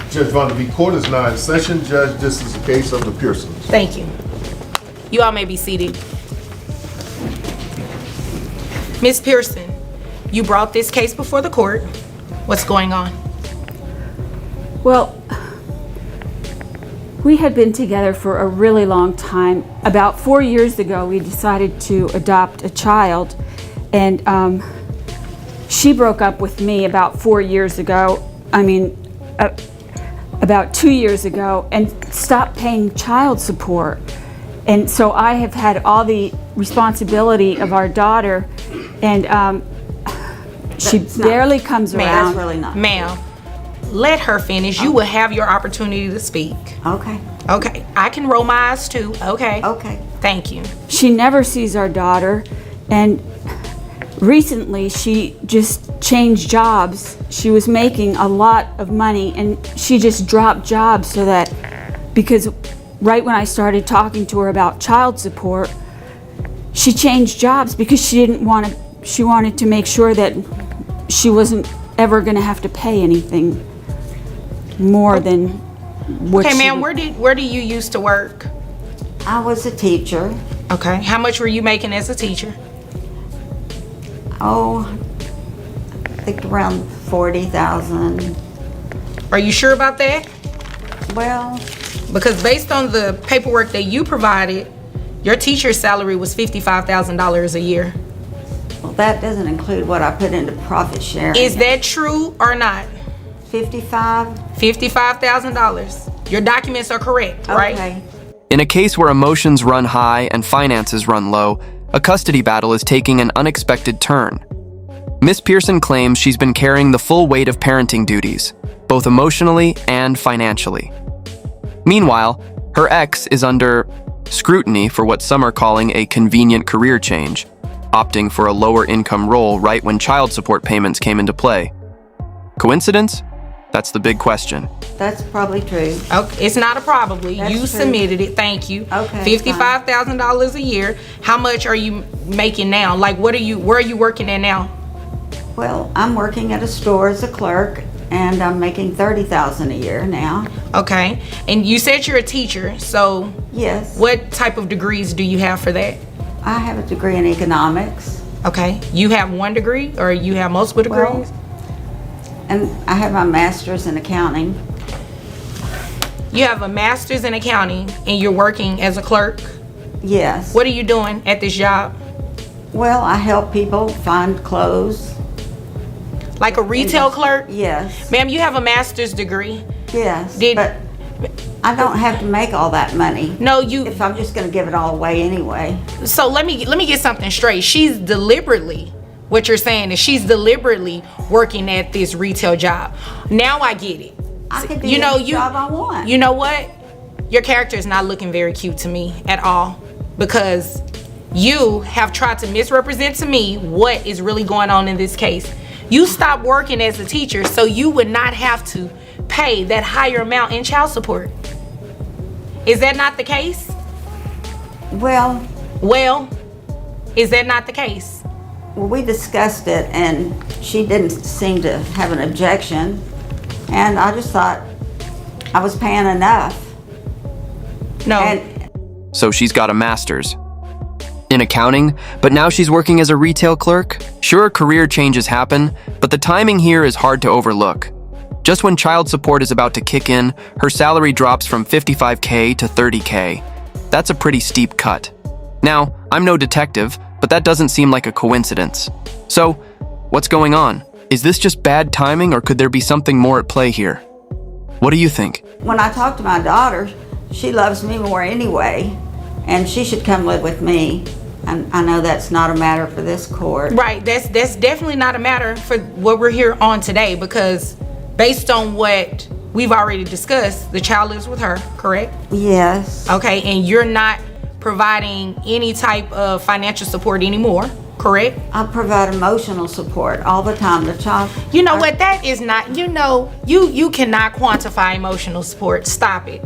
Judge Vonderby, court is now in session. Judge, this is the case of the Pearsons. Thank you. You all may be seated. Ms. Pearson, you brought this case before the court. What's going on? Well, we had been together for a really long time. About 4 years ago, we decided to adopt a child, and she broke up with me about 4 years ago. About 2 years ago, and stopped paying child support. And so I have had all the responsibility of our daughter, and she barely comes around. That's really not. Ma'am, let her finish. You will have your opportunity to speak. Okay. Okay, I can roll my eyes too. Okay. Okay. Thank you. She never sees our daughter, and recently she just changed jobs. She was making a lot of money, and she just dropped jobs so that, because right when I started talking to her about child support, she changed jobs because she wanted to make sure that she wasn't ever going to have to pay anything more than what Okay, she ma'am, where do you used to work? I was a teacher. Okay. How much were you making as a teacher? Oh, I think around 40,000. Are you sure about that? Well, Because based on the paperwork that you provided, your teacher's salary was $55,000 a year. well, that doesn't include what I put into profit sharing. Is that true or not? 55? $55,000. Your documents are correct, right? Okay. In a case where emotions run high and finances run low, a custody battle is taking an unexpected turn. Miss Pearson claims she's been carrying the full weight of parenting duties, both emotionally and financially. Meanwhile, her ex is under scrutiny for what some are calling a convenient career change, opting for a lower income role right when child support payments came into play. Coincidence? That's the big question. That's probably true. Okay, it's not a probably. That's You true. submitted it. Thank you. Okay, $55,000 a year. How much are you making now? Like, where are you working at now? Well, I'm working at a store as a clerk, and I'm making 30,000 a year now. Okay. And you said you're a teacher, so Yes. what type of degrees do you have for that? I have a degree in economics, Okay. You have one degree or you have multiple Well, degrees? and I have my master's in accounting. You have a master's in accounting and you're working as a clerk. Yes. What are you doing at this job? Well, I help people find clothes. Like a retail clerk? Yes. Ma'am, you have a master's degree. Yes. Did- But I don't have to make all that money. No, you. If I'm just going to give it all away anyway. So let me get something straight. She's deliberately, what you're saying is she's deliberately working at this retail job. Now I get it. I can do any job I want. You know what? Your character is not looking very cute to me at all, because you have tried to misrepresent to me what is really going on in this case. You stopped working as a teacher so you would not have to pay that higher amount in child support. Is that not the case? Well, Well, is that not the case? we discussed it, and she didn't seem to have an objection. And I just thought I was paying enough. No. And So she's got a master's in accounting, but now she's working as a retail clerk? Sure, career changes happen, but the timing here is hard to overlook. Just when child support is about to kick in, her salary drops from $55K to $30K. That's a pretty steep cut. Now, I'm no detective, but that doesn't seem like a coincidence. So, what's going on? Is this just bad timing, or could there be something more at play here? What do you think? when I talked to my daughter, she loves me more anyway, and she should come live with me. And I know that's not a matter for this court. Right, that's definitely not a matter for what we're here on today, because based on what we've already discussed, the child lives with her, correct? Yes. Okay, and you're not providing any type of financial support anymore, correct? I provide emotional support all the time. The child. You know what, that is not, you cannot quantify emotional support. Stop it.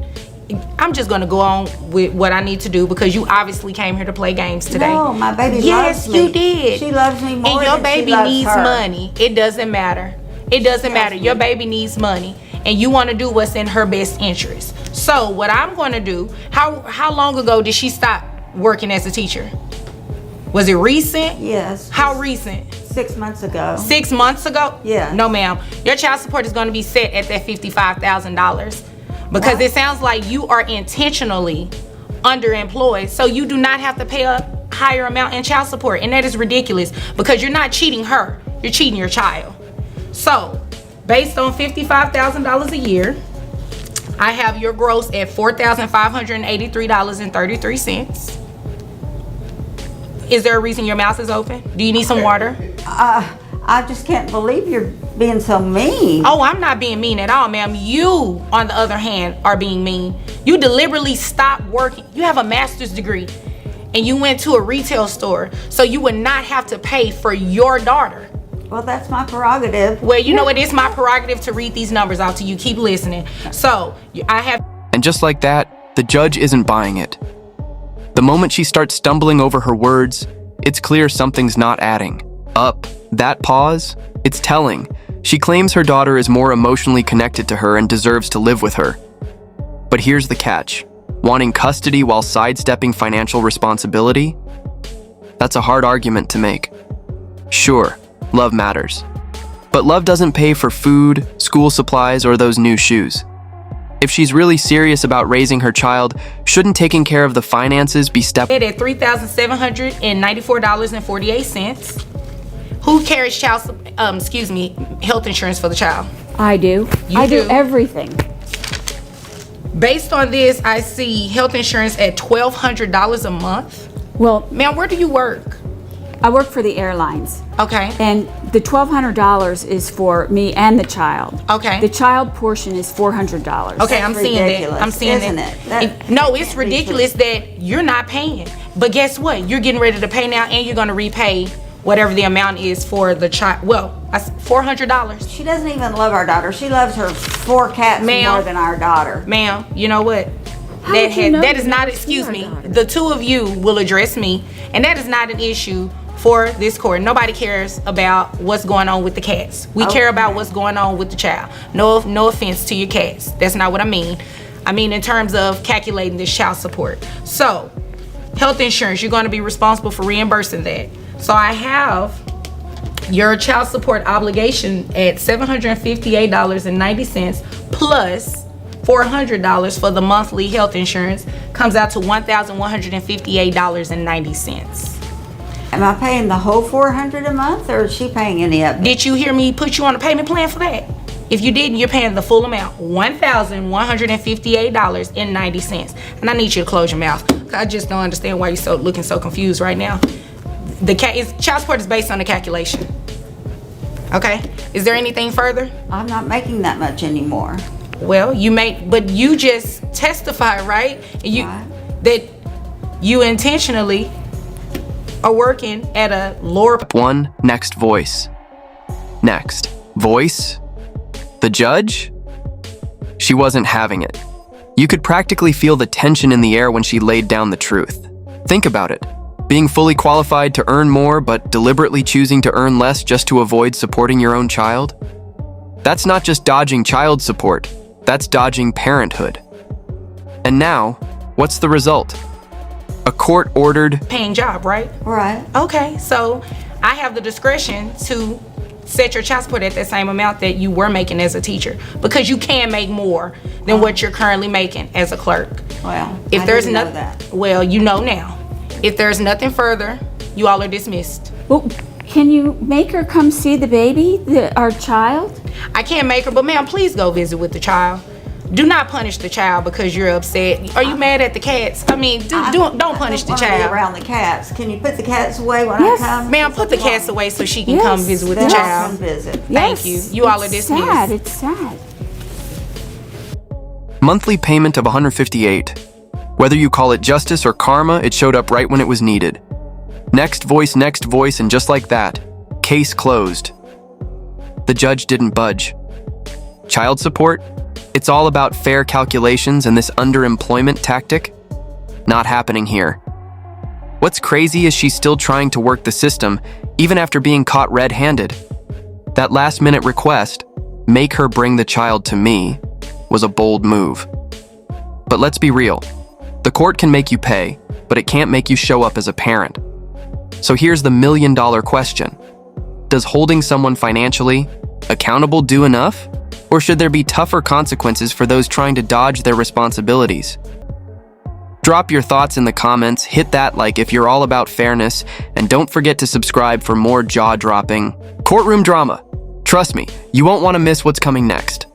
I'm just gonna go on with what I need to do, because you obviously came here to play games today. No, my baby yes, loves me. you did. She loves me more and your than baby she loves needs her. money. It doesn't matter. It doesn't matter. Your baby needs money. and you want to do what's in her best interest. So what I'm going to do, how long ago did she stop working as a teacher? Was it recent? Yes. How recent? 6 months ago. 6 months ago? Yeah. No, ma'am. Your child support is going to be set at that $55,000 because What? it sounds like you are intentionally underemployed, so you do not have to pay a higher amount in child support, and that is ridiculous because you're not cheating her, you're cheating your child. So, based on $55,000 a year, I have your gross at $4,583.33. Is there a reason your mouth is open? Do you need some water? I just can't believe you're being so mean. Oh, I'm not being mean at all, ma'am. You, on the other hand, are being mean. You deliberately stopped working. You have a master's degree and you went to a retail store so you would not have to pay for your daughter. Well, that's my prerogative. Well, you know, it is my prerogative to read these numbers out to you. Keep listening. So, I have... And just like that, the judge isn't buying it. The moment she starts stumbling over her words, it's clear something's not adding up. That pause, it's telling. She claims her daughter is more emotionally connected to her and deserves to live with her. But here's the catch. Wanting custody while sidestepping financial responsibility? That's a hard argument to make. Sure, love matters. But love doesn't pay for food, school supplies, or those new shoes. If she's really serious about raising her child, shouldn't taking care of the finances be at $3,794.48. Who carries health insurance for the child? I do. I do everything. Based on this, I see health insurance at $1,200 a month. Well, Ma'am, where do you work? I work for the airlines. Okay. And the $1,200 is for me and the child. Okay. The child portion is $400. Okay, I'm seeing ridiculous, that. I'm seeing isn't that. it? That No, it's can't be ridiculous that you're not paying. But guess what? You're getting ready to pay now, and you're going to repay whatever the amount is for the child. Well, $400. She doesn't even love our daughter. She loves her 4 cats Ma'am. more than our daughter. Ma'am, you know what? How did you know That is you not, never excuse seen me, our daughter? the two of you will address me, and that is not an issue for this court. Nobody cares about what's going on with the cats. We care about what's going on with the child. No offense to your cats. That's not what I mean. I mean in terms of calculating this child support. So, health insurance, you're going to be responsible for reimbursing that. So I have your child support obligation at $758.90 plus $400 for the monthly health insurance comes out to $1,158.90. Am I paying the whole $400 a month, or is she paying any of it? Did you hear me put you on a payment plan for that? If you didn't, you're paying the full amount, $1,158.90. And I need you to close your mouth. I just don't understand why you're looking so confused right now. Child support is based on the calculation. Okay? Is there anything further? I'm not making that much anymore. Well, but you just testified, right? Right. That you intentionally are working at a lower... one, next voice. Next. Voice? The judge? She wasn't having it. You could practically feel the tension in the air when she laid down the truth. Think about it. Being fully qualified to earn more, but deliberately choosing to earn less just to avoid supporting your own child? That's not just dodging child support. That's dodging parenthood. And now, what's the result? A court-ordered paying job, right? Right. Okay, so I have the discretion to set your child support at that same amount that you were making as a teacher, because you can make more than what you're currently making as a clerk. Well, If I there's didn't know nothing, that. well, you know now. If there's nothing further, you all are dismissed. Well, can you make her come see the baby, our child? I can't make her, but ma'am, please go visit with the child. Do not punish the child because you're upset. Are you mad at the cats? I mean, don't punish the I don't wanna be child. around the cats. Can you put the cats away when Yes. I come? Ma'am, put the cats away so she can Yes. come visit with Then the I'll child. come visit. Thank you. You all are dismissed. Sad. It's sad. monthly payment of $158. Whether you call it justice or karma, it showed up right when it was needed. Next voice, and just like that, case closed. The judge didn't budge. Child support? It's all about fair calculations and this underemployment tactic? Not happening here. What's crazy is she's still trying to work the system, even after being caught red-handed. That last-minute request, make her bring the child to me, was a bold move. But let's be real. The court can make you pay, but it can't make you show up as a parent. So here's the million-dollar question. Does holding someone financially accountable do enough? Or should there be tougher consequences for those trying to dodge their responsibilities? Drop your thoughts in the comments, hit that like if you're all about fairness, and don't forget to subscribe for more jaw-dropping courtroom drama. Trust me, you won't want to miss what's coming next.